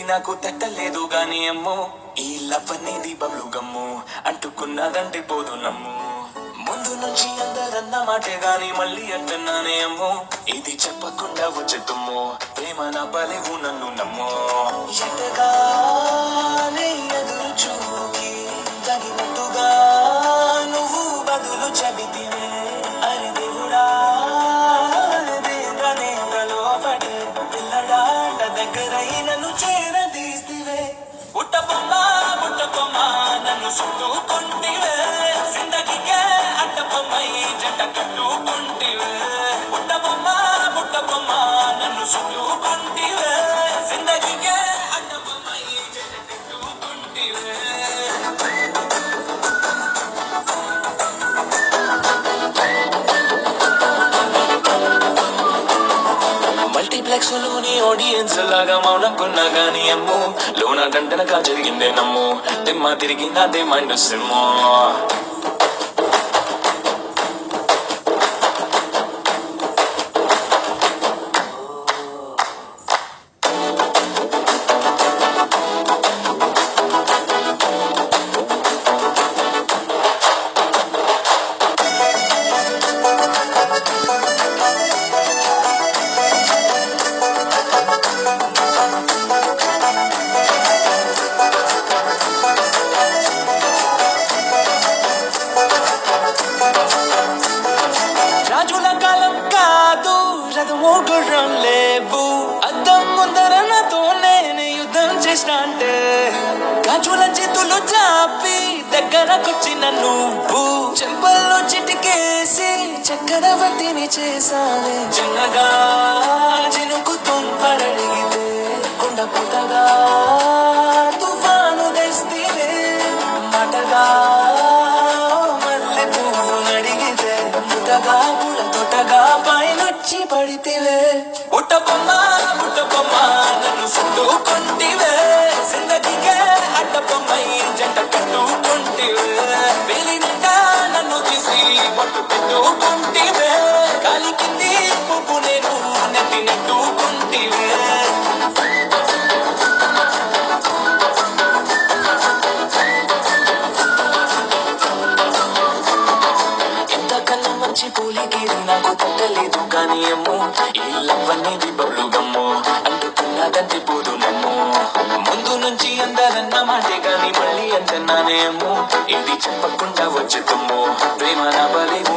నాకు తట్టలేదు గాని అమ్మో ఈ లవ్ అనేది బబ్లు గమ్ము అంటుకున్నదంటే పోదు నమ్ము ముందు నుంచి అందరన్న మాటే గాని మళ్ళీ అంటున్నానే అమ్మో ఇది చెప్పకుండా వచ్చే తుమ్ము ప్రేమ నా బలివు నన్ను నమ్మో ఎటగానే ఎదురు చూకి తగినట్టుగా నువ్వు బదులు చెబితివే అరి దేవుడా దేవనేంద్రలో పడే పిల్లడాట దగ్గరై నన్ను చేరదీస్తివే బుట్టబొమ్మ నన్ను చుట్టుకుంటివే జిందగీకే అడ్డబొమ్మై జంట కట్టుకుంటివే బుట్టబొమ్మ నన్ను చుట్టుకుంటివే జిందగీకే అడ్డబొమ్మై జంట కట్టుకుంటివే మల్టీప్లెక్స్ లోని ఆడియన్స్ లాగా మౌనం కొన్నా గానీ అమ్ము లోన గంటనగా జరిగిందే నమ్ము దిమ్మ తిరిగిందే మైండ్ సిమ్ము రాజుల కాలం కాదు రథమో గుర్రం లేవు అద్దం ముందర నాతో నేను యుద్ధం చేసిన అంటే గాజుల చేతులు చాపి దగ్గరకొచ్చిన నువ్వు చెంపల్లో చిటికేసి చక్రవర్తిని చేసావే చిన్నగా చినుకు తుంపరడిగితే కొండ పుట్టగా తుఫాను తెస్తే మాటగా మల్లె పువ్వు నడిగితే ముట్టగా పుల తొట్టగా పైనొచ్చి పడితివే బుట్టబొమ్మ నన్ను చుట్టుకుంటివే జిందగీకే అడ్డబొమ్మై జంట కట్టుకుంటివే వేలి నిండా నన్ను తీసి పట్టు పెట్టుకుంటివే కాలి కింది పువ్వు నేను నెత్తి నెట్టుకుంటివే ఎంతకన్నా మంచి పూలికేది నాకు తట్టలేదు కానీ అమ్ము ఈ లవ్ అనేది బబ్లు గమ్ము అంటుకున్నదంటే పోదు నమ్ము ముందు నుంచి అందరన్న మాటే గాని మళ్ళీ అంటున్నానే అమ్ము ఇది చెప్పకుండా వచ్చే తుమ్ము ప్రేమ నా బలివు